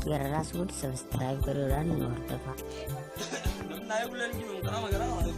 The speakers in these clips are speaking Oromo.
Gara sudah subscribe keren luar biasa. Naik bulan ini karena gara-gara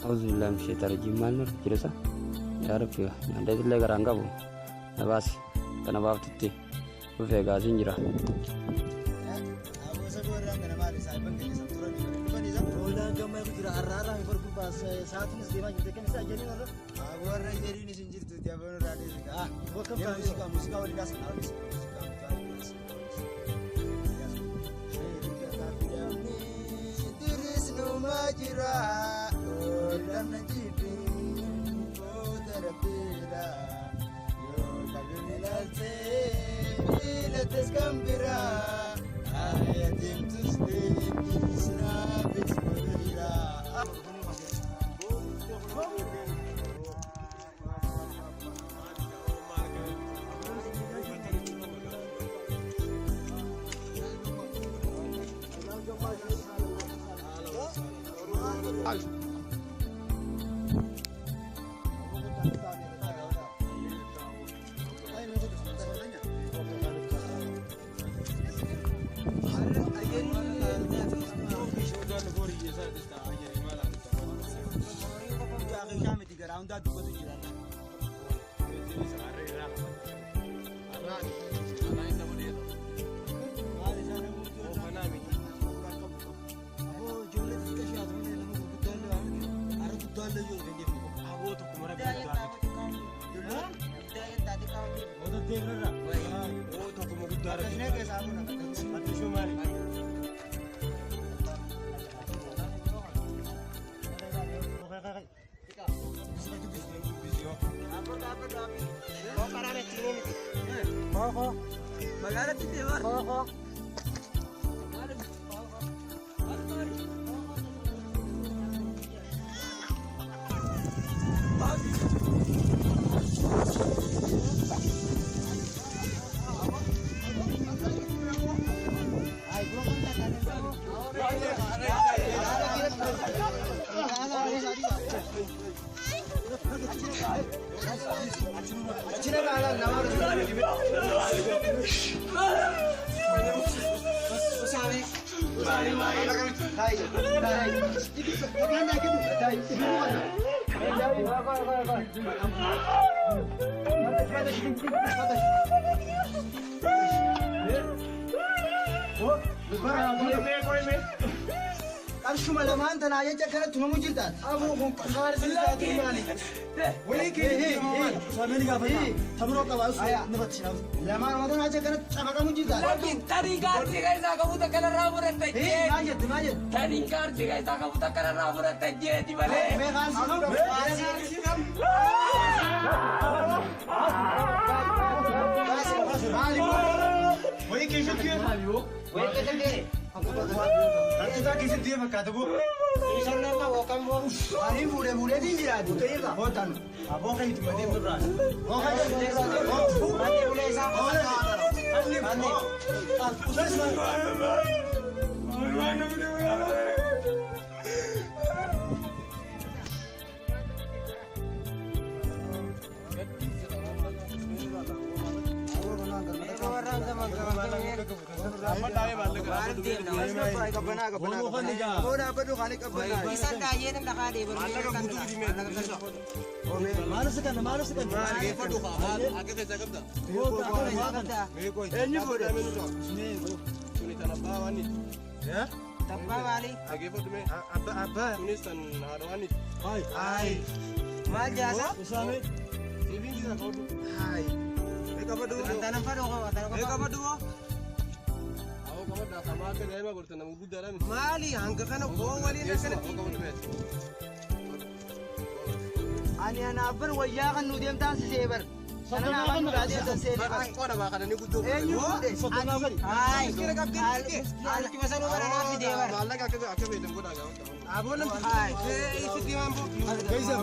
Auzubillahi minasyaitonirrajim. Malnur jirasa ya rabbi nande dille garanga bu nabas kana bab tutti bu fe gazin jira Abu sagora ngana mali sai bangi santura ni bani za ola gamma kujira arara mi farku bas saat ni sima jite kan sa jeni nara abu arra jeri ni sinjirtu dia bono rade ah wakam ka musika wali das na majira dan najibin terpira yo kalunilalte ila teskambira ayatim tusdi isna bismillah Qarshuma lamaan tanaa jecha kana tumamu jirtaan. Abuu kun qasaara silaati maali? Walii kee samini gaafata. Tabroo qabaa usu ni batishaa. Lamaan wata naa jecha kana cabaqamu jirtaan. Lakin tarii kaartii keessaa qabuuta kanarraa fudhatta jeeti. Maal jette maal jette? Tarii kaartii keessaa qabuuta kanarraa fudhatta jeeti malee. Mee kaarsi qabu. Walii kee shakkiyo. Walii kee shakkiyo. Kita kisah dia berkata bu, kisah nama wakam bu, hari muda di dia tu, tu juga hotan. Apa kau itu macam tu kan? Oh kau itu dia tu, oh, nanti boleh sah. Oh, nanti. Usah sah. Mali hangga kana wali na kana ani ana bar wayya kan nu dem tan seber sana kan nu rade tan seber ko na ba kana ni gudu ai kira ka ke al ki masalo bara na fi debar Allah ka ke be dem goda ga abon ai isi ki mambo gaisa